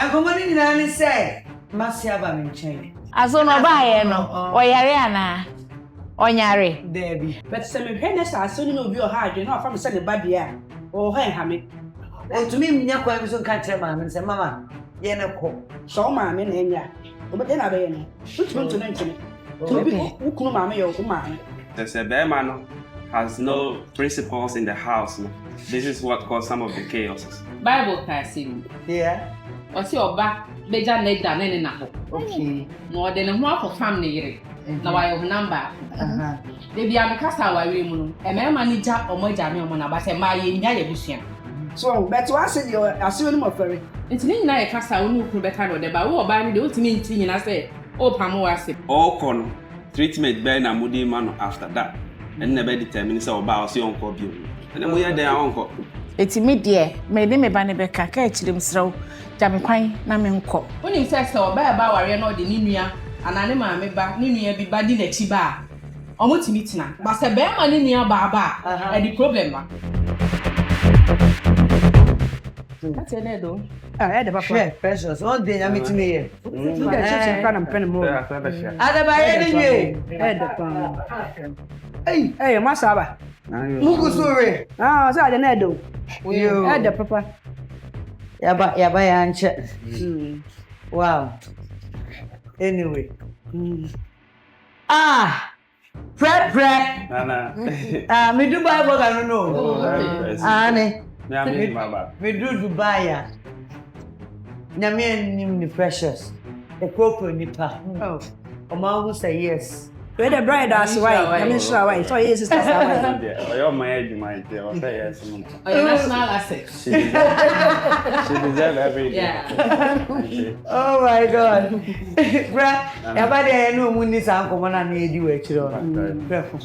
Akomani nani say, Masiaba Minchain. As on buy no, or Yariana, or Yari. Debbie. But some henness are soon will be a hard, you know, from Sunday Badia or Hammy. And to me, Nyako was on country man and say, Mamma, Yenako. So, mamma, and ya. But then I mean, which one to mention it? To be who come, mammy, or mine. There's a bear man has no principles in the house. No? This is what caused some of the chaoses. Bible passing. Yeah. Or see your back, Beja Ned than any number. Okay. More than a more for family. Now I have a number. Baby, I'm a cassa, I will. A man manager or my jammy on about a my in Yabusian. So, but to answer your assume of ferry. It's me like Cassa who could be kind of the bow by the ultimate thing, and I say, oh, Pamoa. All con treatment Ben and Moody man after that. And never determines about your uncle. And then we are their uncle. It's me, dear. Made me Bannebeca catch them throw. Jammy Quine, Naminco. When you say so, by about I know the Ninia, and Anima me back Ninia be bad in a chiba. Almost meeting now. But a bear man in your baba, and the problem. That's an edo. I had a Share precious. One day I'm meeting here. Look at you, and penny more. Ada by any Hey, Masaba. Mugu sorry. Ah, so I don't know. You had the papa. Yaba answer. Wow. Anyway. Prep. Nana. Me Dubai work I don't know. Anne. Me do Dubai. Nyame nim the precious. The proper nipa. Oh. Oma will say yes. Where the bride as why? I mean, sure, why? So, yes, sister. You're my age, my dear. Yes. National asset. She deserves every day. Yeah. Oh my God. Bruh, yaba de no muni sa anko na na edi we chiro. Prefo.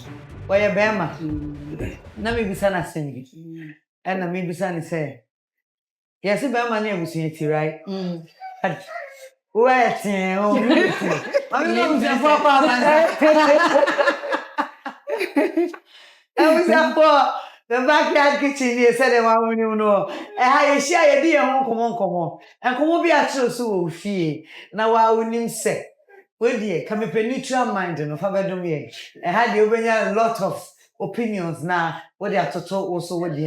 Oye bema. Na me bisa na sengi. Na me bisa ni say. Yes, bema na ebusun ti right. Wait, oh. I'm not going papa man. I was up for the backyard kitchen here said the one you know. I share a dear come on. And come be at so fee. Now I will say. Well, dear, come up a neutral mind and of Abadome. I had you a lot of opinions now. What they are to talk also with the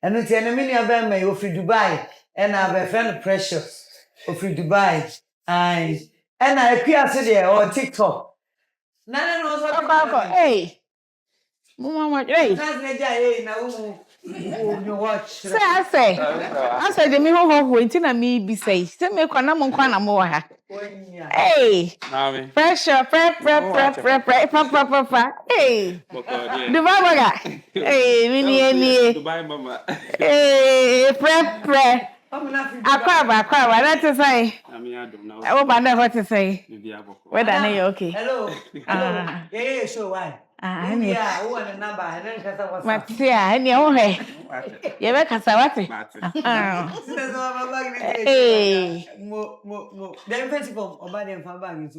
and it's an enemy of them may offer Dubai and I have a friend precious of Dubai. And I appear today on TikTok. Nana knows what about. Hey, Mama, hey, you watch. Say, I say, the me ho waiting at me be say, still make one more. Hey, pressure, hey, Dubai, hey, Dubai, mama. Hey, prep. Aqua, that's to say. I hope I know what to say. Whether I know okay. Hello. Yeah, so why? Yeah, who want a number? And then Casa was your way. You make us Hey, the principle of body and family is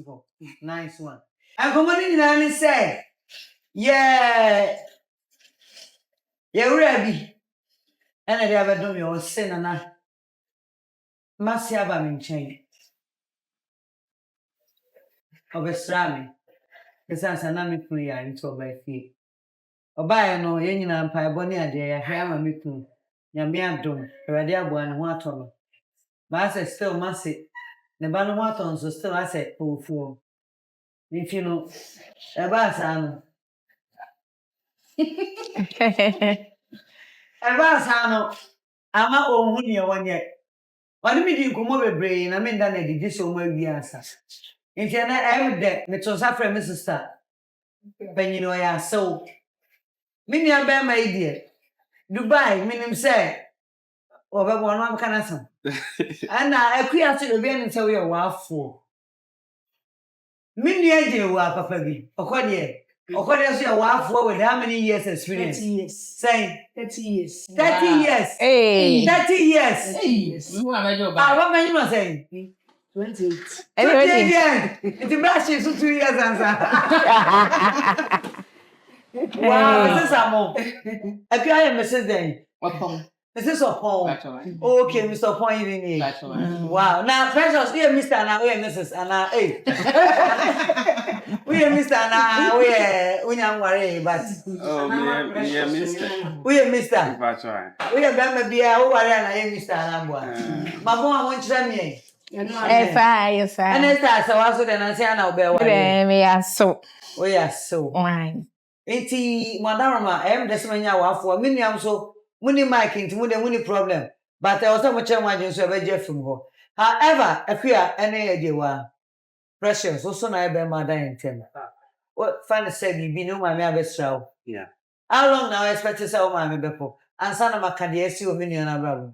nice one. I'm coming in and say, yeah, you're ready. And I never do your sin and I. Masiaba Minchain. Overstaying. Because I'm a MiPROMO into my feet. Obaya no, Yen and Pioneer, dear, I am a MiPROMO. Yamia dum, Radia one water. Master still massy. The Banawatons so still I said, poor fool. If you know, a bass, I'm not only one yet. What do you come over brain? I mean, that I did so maybe answer. If you're not every day, me to suffer, Mrs. Star. When you know, I so. Mini, I bear my idea. Dubai, meaning say, over one can answer. And I queer to the vein and tell you a while for. Mini idea, Papa, or what year? Or what else you are wild for with how many years experience? 30 years. Say 30 years. 30 years. Hey. 30 years. 30 years. What man you saying? 28. 28 years. It's a brush is 2 years answer. Wow, this is a more. I can't message them. What This is Opon. Okay, Mr. Opon, you need. Wow. Now, precious, we are Mr. Anna, we are Mrs. Anna. Hey. We are Mr. Anna, we are Unyam but. Oh, we are Mr. We are Mr. That's right. We are Bamba Bia, who are Mr. Anambua. Mamma, I want to me. Yes, And it's so also then I say, I'll bear we are so. We are so. Why? Eti Madarama, desmania wafo, miniam so, muni mic into muni problem. But I was not much imagine so very from her. However, if you are any idea, precious, also na be mother in 10. What fun said you be no my best show. Yeah. How long now expect to sell my bepo? And son of my candidacy of million abroad.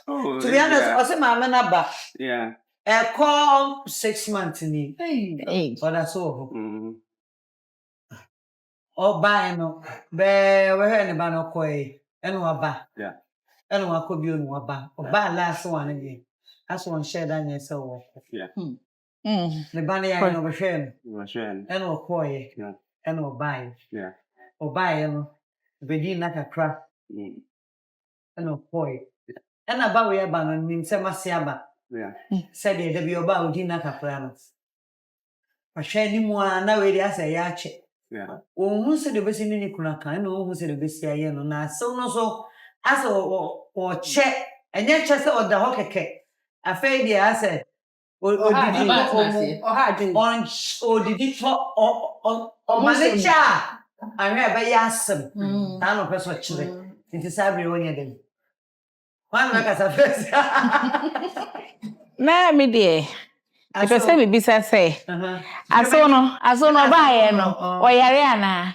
Oh, To be honest, I say my man back. Yeah. A call 6 months in me. Hey. But that's all. Mm. Oh, buy no. Be we heard about no koi. Enu aba. Yeah. Enu akobi onu aba. Oba last one again. That's one share that yourself. Yeah. The banner ya no be hwem. Enu koi. Yeah. Enu buy. Yeah. Oba no. Be di na kakra. Mm. Enu koi. Ena ba we aba no nim se mase aba. Yeah. Said the be oba odi na kakra no. Ahwe ni mu na we di asa ya che. Yeah. Who said the best in any kunakan, no who said the best here, no, na so as or check, and yet just or the hockey cake. I feel the answer. Or did it or manager? I never yasum. I don't know what children. It is every one of them. One like as a first. Na me dear. I just say be say. Asono buy no. Oyare ana.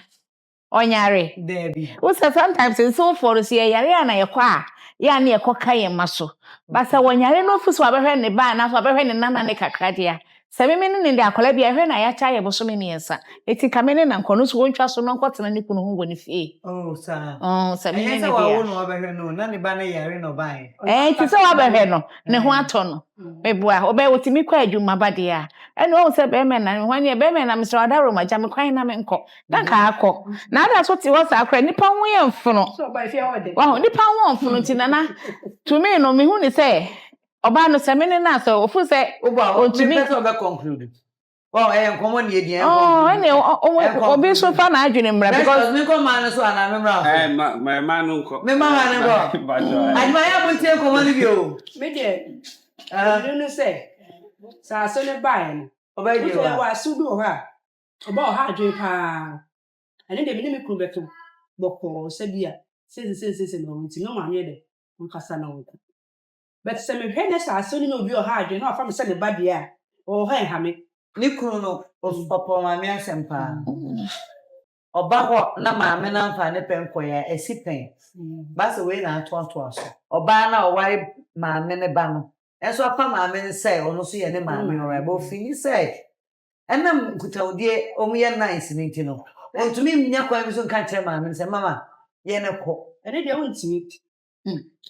Onyare. Debbie. Who say sometimes in so for see yare ana ye kwa. Ya na ye koka ye maso. But say onyare no fu so abehwe ne ba na so abehwe ne nana ne kakra dia. Se me ne de akola bia hwe na ya cha ye boso me ne yesa. Eti kamene na nkono so wontwa so no nkotena ne kunu ho woni fie. Oh sir. Se me ne dia. Wo no abehwe no na ne ba na yare no ban. Ti se wa abehwe no ne ho ato no. Mebua obe wotimi kwa adwuma ba dia. Ene o se be me na hwan ye be me na Mr. Adaro maja me kwan na me nko. Dan ka akọ. Na ada so ti wo sa akra nipa ho ye mfuno. So by fear ode. Wa nipa ho mfuno ti na to me no me hu ni se oba no se me ne na so ofu se ontumi person be conclude. Well, nkomo ne edi ene obi so fa na adwene mra because me ko man so ana me mra. My man nko. Me ma man nko. Admire bunte nkomo ne bi o. Me de no say sa so ne buy no. Oba di wa sudu ho a. Oba ha adwen pa. Ane de me kru beto. Boko se bia. Se no nti no ma me de. Nkasa na wo. But se me hwe ne sa so ne obi ha adwen na fa me se ne ba dia. O ha me. Ni kru no opo ma me asempa. Oba ho na ma me na mfa ne penko ya esipen. Ba se we na ato aso. Oba na oware ma me ne ba no. Eso apa ma me say ono so ye ne ma me ora bo fi say. Enam kutawdie omu ye nice ni ntino. Ontumi nya kwa mi so nka kire ma me say mama ye ne ko. Ene de ontimi.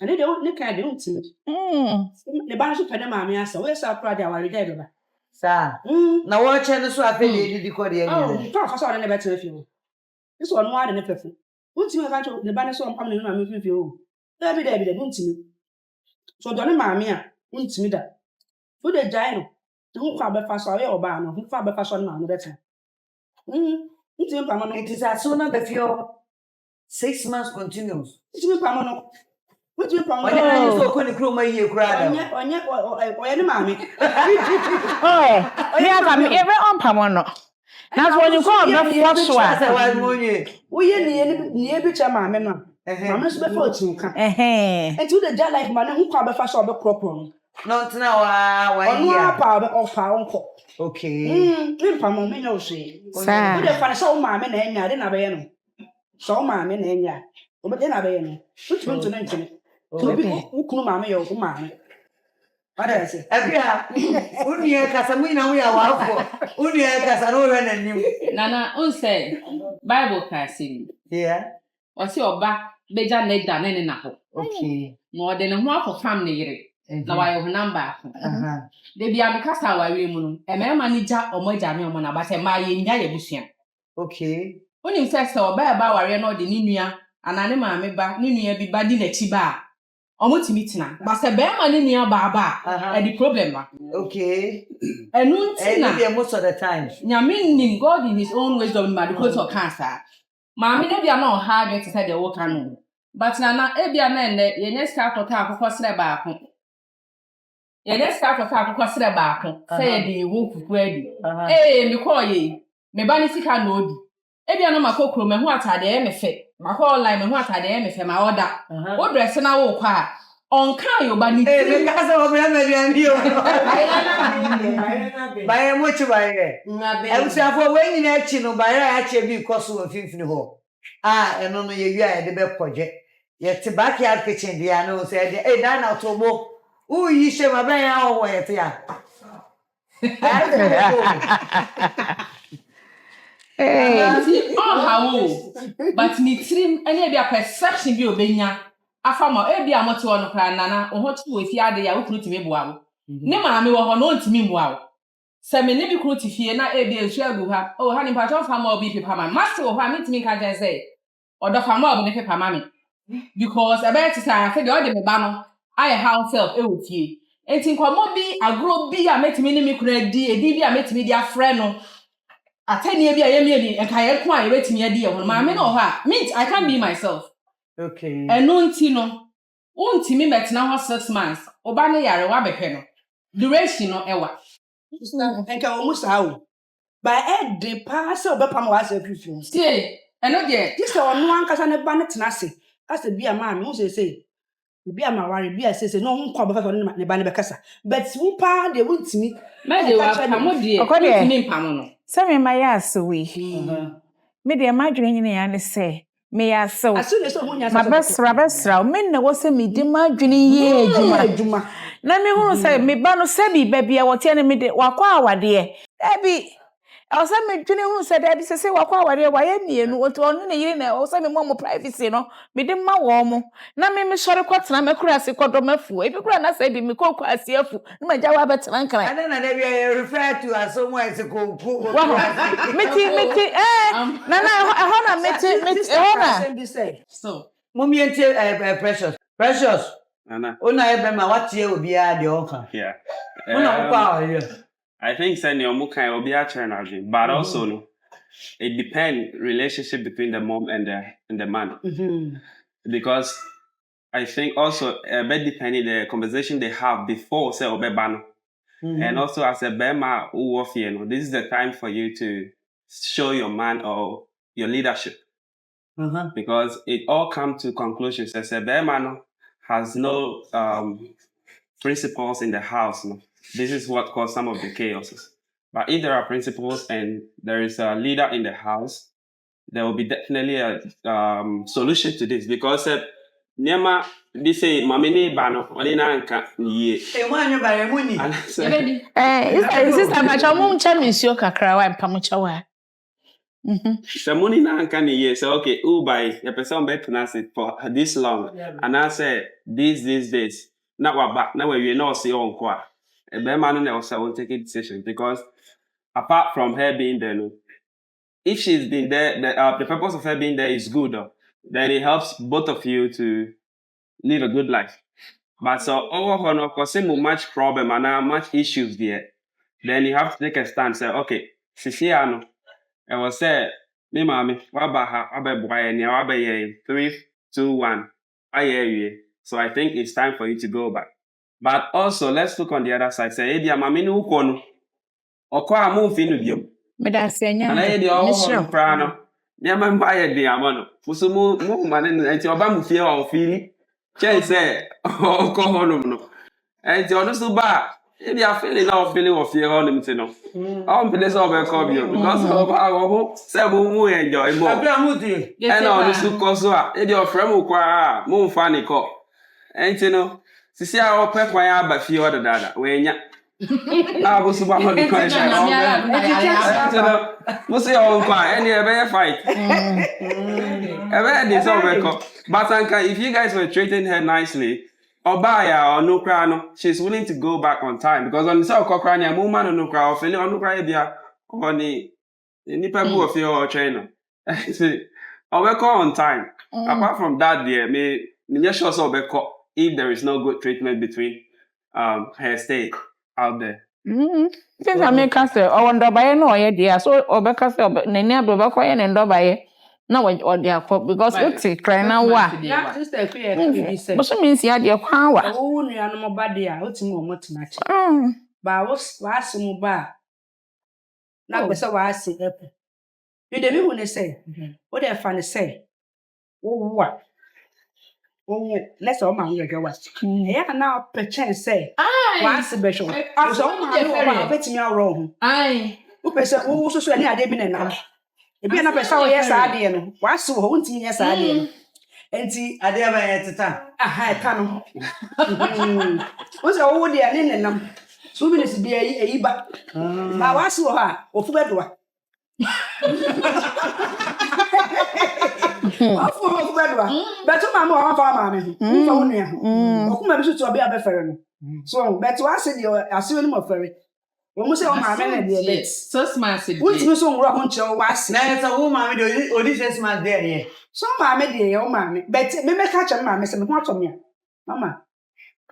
Ene de ne ka de ontimi. Ne ba so ka de ma me asa. We sa pra de aware ga beba. Sa. Na wo che ne so afa de di ko de ye. Oh, to fa so ne be tere fi o. This one no ade ne pefu. Ontimi ka cho ne ba ne so am ne na me fi o. Dabi de ontimi. So do ne ma me a ontimi da. Fu de jai no. Who kwa be fa so ye oba no. Who kwa be fa so na no better. Ontimi pa mo no. It is as soon as the few 6 months continues. Ontimi pa mo no. Ontimi pa mo no. Onye so ko ni kro ma yie kura da. Onye ne ma me. Me aka me ebe on pa mo no. Na so you go be for so a. Wo ye ni e bi cha ma me no. Ma me so be fa otinka. Enti wo de ja life ma ne who kwa be fa so be kropon. No tina wa ya. Onu pa be ofa onko. Okay. Me pa mo me no hwe. Sa. Wo de fa so ma me na enya de na be ye no. So ma me na enya. Wo be de na be ye no. Tutun to na ntene. To bi ukunu ma me yo ku ma me. Ada se. Abia. Uni e kasa mu ina wo ya wafo. Uni e kasa no we na nim. Nana on say Bible kasi. Yeah. O si oba beja negda ne na ho. Okay. No de ne ho afọ fam ne yire. Na wa yo namba afọ. De bia me kasa wa wi mu no. E me ma ni ja omo ja me omo na ba se ma ye nya ye busua. Okay. Oni se se oba e ba ware no de ni nua anane maame ba ne nua bi ba di n'akyi ba omo timitina ba se be ma ne nua ba ba e the problem ma Okay. enu ntina And most of the time. nyame nim God in his own wisdom ma because of cancer maame ne bia na o ha adwe te say the wo kan but na e bia na ene ye nye ska akota akokọ sere ba ako ye nye ska akota akokọ sere ba ako say ye de wo kuku adi me call ye me ba ni sika na odi e bia na makokro me ho atade e me fe makọ online me ho atade e me fe ma order wo dress na wo kwa onka yo ba ni me casa o me me Baye mochi baye. E busi afọ we nyina echi no baye a che bi koso ofimfini ho. Eno no ye wi a de be proje. Ye te backyard kitchen dia no say de na otobo. Yi she ma ben ya ho ye te ya. How but ni trim any be a perception bi obenya afama e bia mote wo no kra nana wo hotu we fi ade ya wo kru timi boa wo ne maame wo ho no ntimi boa wo se me ne bi kru ti fie na e bia nsu agu ha o ha ni pa cho fama obi pepa ma master wo ha metimi ka je say odo fama obi ne pepa ma me because about to say I said all the me ba no I house self e wo fie enti nkomo bi agro bi a metimi ne me kra di edi bi a metimi di afre no atani bi a yemi enka ye ko a ye betimi adi ye ho maame no ha means I can't be myself. Okay. Eno nti no untimi metena ho 6 months oba ne yare wa behwe no duration no ewa Enka o musa o ba e de pa se obepam wa se fifi see eno de ti se onu ankasa ne ba ne tena se ase bia ma me wo se bia ma ware bia se no ho kwa ba fa ne ba ne be kasa but wo pa de wuntimi me de wa pamo de untimi pamo no se me ma ya asewi me de ma dwene nyine ya ne se me ya asew asu ne so ho nya ma besra me na wo se me di ma dwene ye adwuma na me hunu se me ba no se bi ba bia wote ne me de wakwa awade e bi o se me dwene hunu se da bi se wakwa awade wa ye mienu oto onu ne yire na o se me mo privacy no me de ma wo mo na me sori kwatena me kura se kodo mafu e bi kura na se di me kokọ ase afu na ma jawa betena nkran And then I never refer to as someone as a coco. meti nana hona meti hona so Mommy and precious. Nana. Una ebe ma watie obi a de onka. Yeah. Una kwa I think say ne omo kan obi a chere na dwen, but also no it depends relationship between the mom and the man. Because I think also depending the conversation they have before say obeba no. And also as a bema who this is the time for you to show your man or your leadership. Because it all comes to conclusions. As a bema no has no principles in the house. No? This is what caused some of the chaoses. But if there are principles and there is a leader in the house, there will be definitely a solution to this. Because Nema, this say, Mamini Bano, Olina Anka, ye. Ewanyo bare muni. Sister Macha mo ncha misio kakra wa mpamucha wa. Samuni na Anka ni ye. So okay, by the person bet it for this long. And I say these days. Now we're back. Now we know see on qua. A bear man also won't take a decision because apart from her being there, if she's been there, the purpose of her being there is good. Then it helps both of you to live a good life. But so overall, of course, much problem and much issues there. Then you have to take a stand. Say, okay, Siciano, I was say, me mommy, wabaha, wabe 3, 2, 1. I hear you. So I think it's time for you to go back. But also, let's look on the other side. Say, Edia, mami no kono. Okwa amu finu biom. Me da senya. Ana Edia oho prano. Nyama mbaye di amano. Musu mu mane enti oba mu fie wa ofili. Chen say okọ honum no. Enti onu so ba Edia feeling na ofili wo fie honum ti no. Am pele so be ko biom because oba wo se mu enjoy mo. Abia mu di. Ena onu so ko so a Edia ofra mu kwa mu fa ni ko. Enti no sisi a ope kwan aba fie o dada we nya na bo so ba ho di kwan sha no mo se o kwa any ebe fight ebe dey so be ko but if you guys were treating her nicely obaya or no kra no she's willing to go back on time because on the so kra na mo man no kra o fele on kra bia oni ni pa bu o fie o train no Obeko on time. Apart from that, there, me just sure so Obeko if there is no good treatment between her stay out there. Since I make us or ndọbaye no oye dia so obeka say nani abobeko ye ne ndọbaye na o dia ko because what cry na wa Na sister ku ye bi say. so means ya dia kwa wa Wo nua no mo ba de a otimi wo motena che. Ba wo ase mo ba. Na gbese wa ase epo. You dey me hu ne say. Wo dey fa ne say. Wo wa. Wo let's all man you wa. E ya na pechen say. Wa ase be sho. So wo ma wo betimi awro ho. Ai. Wo pese wo so so ni ade bi ne na. E bi na pese wo yes ade no. Wa ase wo ho ntimi yes ade no. Enti ade aba ye teta aha ka no. Wo se wo de ani ne nam. So bi ne si bi eyi ba. Ba wa ase wo ha, wo fu bedoa. Ofu bedoa. Beto ma mo wa fa ma me. Fa wo nua. Okuma bi so to obi abefere no. So beto wa ase de ase woni mo fere. Wo mo se o ma me na de bet. So smart said. Wo ti so nwura ho nche wo ase. na ye so wo ma me de odi 6 months there ye So ma me de ye o ma me. Bet me ka che ma me se me ho ato me. Mama.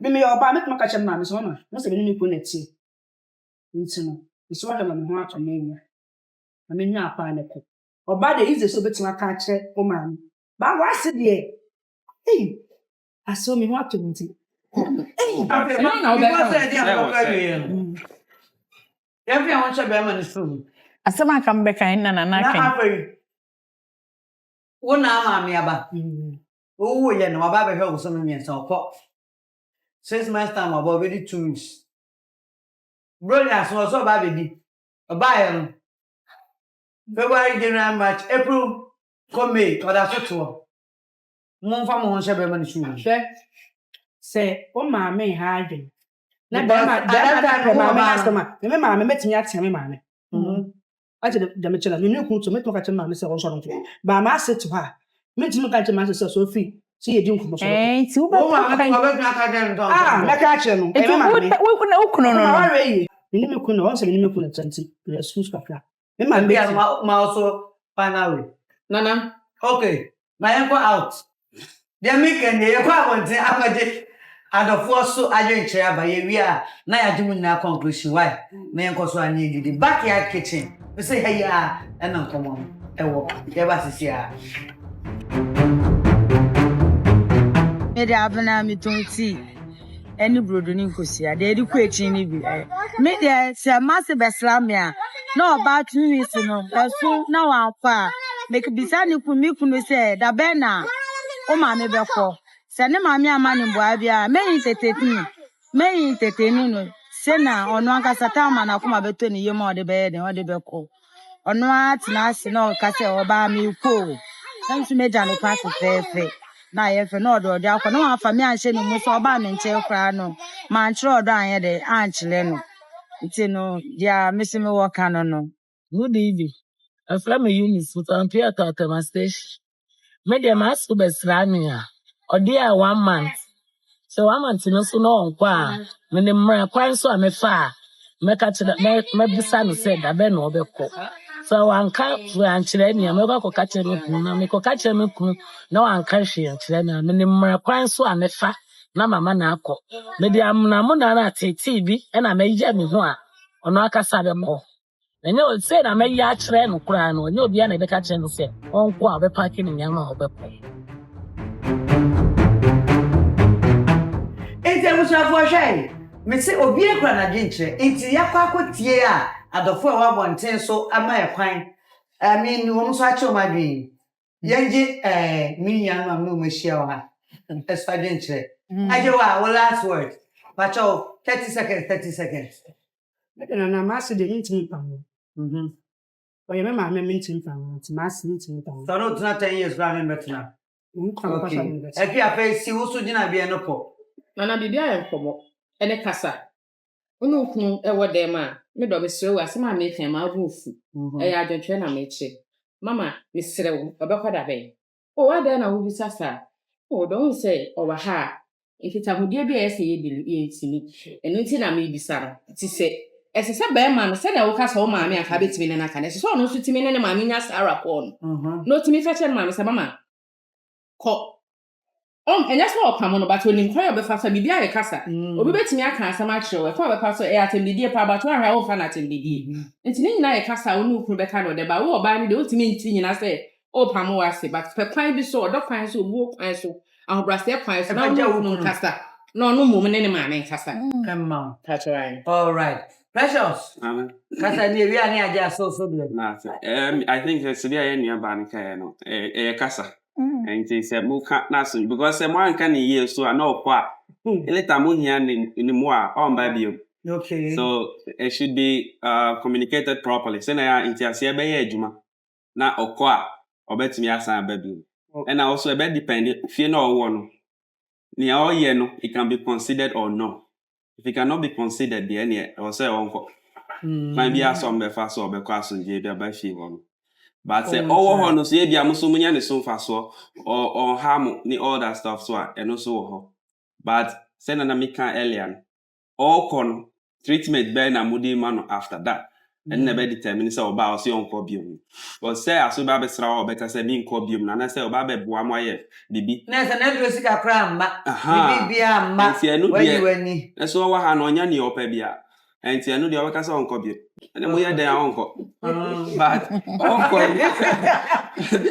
Me oba me ka che ma me so na. Mo se me ni ko na ti. Nti no. So wa me ho ato me nya. Na me nya apa na ko. Oba de ize so betima ka che o ma me. Ba wa ase de. Eh. Aso me ho ato nti. Eh. ya fi awon che be ma ni so asema ka mbeka ina na na ken afei wo na ama me aba wo ye no aba be hwe wo so me nsa okọ 6 months time about very 2 weeks brothers so ba be di oba ye no February, January, March, April, May, or that's what to mo fa mo nse be ma ni so Se o ma me ha adwen. Na Because ma at that time, ma me woman- customer. Me ma me metimi atia me ma me. Aje de me chela. Me nu ku to me to ka chema me se o so no. Ba ma se to ha. Me timi ka chema se so fi. Se ye di nkumo so. ti wo wo ma me ba ko be tun aka dem don Me ka che no. E me ma me. wo kuno no Ma no wa yi. Me ni me ku no, on se me ni me ku na tanti. Le excuse ka ka. Me ma me. be ma also finally Nana. okay my uncle out dem me ken ye kwa wonte akwaje adofo so aje nche aba ye wi a na ya jimu na conclusion why na enko so anye didi backyard kitchen we say hey ya ena nkomo ewo ye ba sisi a Me de abena mi tonti eni brodo ni nkosia de edi ku echi ni bi me de se masse beslamia na oba 2 weeks no esu na wa kwa make bisa ni ku mi kunu se da be na o ma me beko se ne ma mi ama ni boa bia me yin teteni no se na ono anka sata ma na kuma beto ni yema o de be de o de beko ono atina ase na o ka se oba mi ku nsu meja no pass fefe na ye fe no do akwa no afa me anhye no mu so oba me nche kra no ma nchire odo anye de anchile no nti no dia mesime work no Good evening. I from a unit with Ampere to station. Media mass to be slamia. Or dear 1 month. So 1 month no so no on when the mra kwan so am fa. Make at that me son said that ben obeko. So one ka anchile ni me ko ka chere me na me ko ka chere me ku na wan ka hwe anchile na me ne mra kwan so am fa na mama na akọ. Media na mo na tete bi e na me ya me ho a ono akasa be mo. And you say that maybe I train no crown, or you'll be an education to say, on qua the parking in Yama or enti abusa fo hwe me se obi ekra na dwenche enti yakwa akotie a adofo a wabonten so ama ekwan I mean wo so ache o madwen yenje minya ma no machia wa ha esfa dwenche aje wa last word pacho 30 seconds Me de na ma se de ntimi pa mo. O ye me ma me ntimi pa mo. Ti ma se ntimi pa mo. so no tuna 10 years grand betina okay eki afa si wo so gina bia no po Nana bibia ye nkomo. Ene kasa. Unu kunu ewo dem a me do me srew asema me kan ma abufu. Ya adwetwe na me che. Mama me srew obekoda be. O wa de na wo bisasa. O do say o wa ha. Nkita hodie bia ye se ye dili ye ntimi. Enu nti na me bisara. Ti se ese se be ma no se na wo ka so maame aka betimi ne naka ne se so no so timi ne maame nya Sarah Paul no timi fe che maame se mama ko enya so opam no but onim kwa obefa fa bibia ye kasa obi betimi aka asam a kire we kwa obefa so e atembidie pa ba to ahwa wo fa na atembidie enti ne nyina ye kasa wo nu kru beka no de ba wo oba ni de o timi nti nyina se opam wo ase but pe kwan bi so odokwan so obu kwan so ahobrase kwan so na wo nu kasa no no mum ne maame kasa come on that's right all right Precious kasa ni wi ani aja so de na I think it's the area ba ni kai no kasa and they say mo ka na so because mo anka ni ye so na okwa later mo hia ni mo a on ba bio okay so it should be communicated properly say na intiase be ye adwuma na okwa obetimi asan ba bio and also e be depend fie na owo no ni all ye no it can be considered or no if it cannot be considered the any or say onko man be asom be fa so be kwa so je be ba fie wo but say owo ho no so e bia mo so munya ne so fa so or harm ni all that stuff so and also ho but say na me can earlier all con treatment be na mudi man after that and never determine say oba o se onko biom but say aso ba be sra o beta say bi nko biom na say oba be boa mo aye bibi na say na do sika kra mma bibi bia mma wani na so wa ha no nya ni opa bia enti anu de o beta say onko biom and mo ye den onko but onko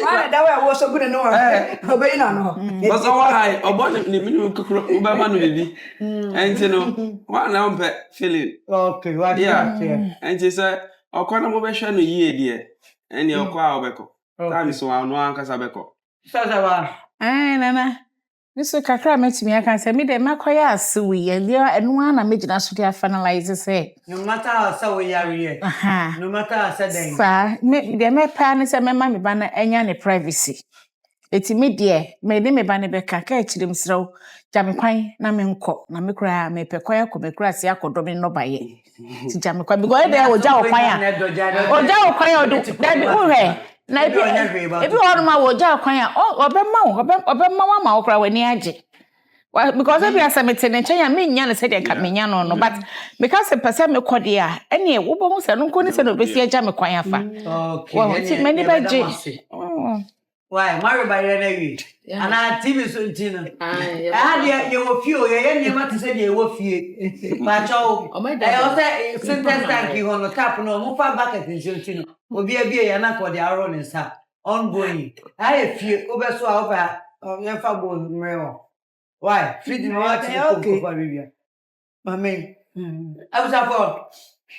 wala dawa wo so good no obe ina no but so wa hai obo ni minu kokro oba ma no bibi enti no wa na on pe feeling okay what enti say okona mo be hwe no yie de eni okwa obeko time so anu ankasa beko sasa wa nana niso kakra metimi aka se me de makoya asewi ye enu ana megina so de finalize say no matter how we are here no matter how den sa me de me pa ne se mema me ba na enya ne privacy etimi de me de me ba ne beka ka akirem srew jame kwan na me nko na me kura me pekwan akọ me kura se akodo me no baye ti jame kwan because dey oja okwan a oja na ebi wonu ma wo ja kwan a obemma wa ma okra wani age because ebi asemete ne nchen ya me nya ne se de ka me nya no but because person me kode a ene wo bo se no nko ni se no besi aja me kwan afa okay ti me ni ba je why marry by na wi ana tv so ntino de ye wo fie o ye ne ma te se de ye wo fie ba cho o say sentence tank you on tap no mo fa bucket ntino obi abie ya na kode aro ne sa ongoing aye fie obeso a ofa ye fa bo mreo why feed me what you for bibia mama abusa for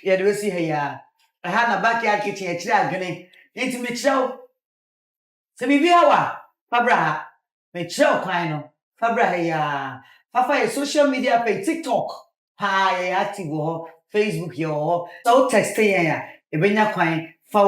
ye de we see here ha na backyard kitchen e kire agene enti me kire se bibia wa fabra me kire kwan no fabra ya fafa social media page TikTok ha ya active ho Facebook yo so text ya ebenya kwan fa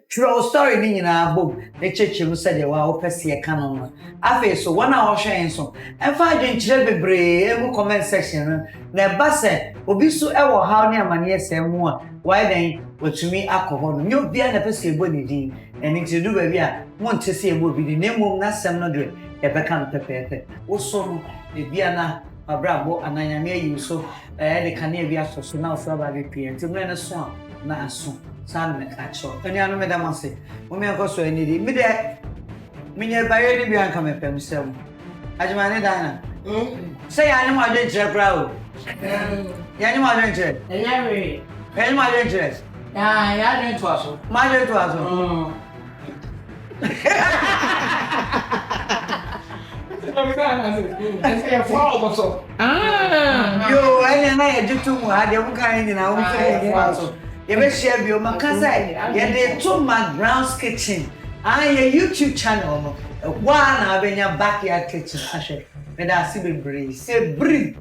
true story ni nyina bom ne chechemu se de wa opese e kan no afa so wana ho hwen so enfa adwenkyere bebre emu comment section na ba se obi so e wo haw ne amane ese mu a why then watumi akọho no nyo bia na pese ebo ni din eni ti du ba bia mo ntese ebo bi ni mum na sem no de e be kan pepepe wo so no e bia na abrabo ananyame yi so de kan e bia so na so ba be pie nti mo na so na aso san me kacho eni anu me da mase mo me akoso eni di mi de minye baye ni bi anka me pem sem ajuma ne dana say ya ni mo adwen kire bra o ya ni mo adwen kire enya we ya ni mo adwen kire ya adwen to aso ma adwen to aso yo ene na ye jitu mu ade mu kan ni na wo so aso ye be share bi o makasa ye de to McBrown's kitchen your YouTube channel no one abenya backyard kitchen ashe me da si bebre se bri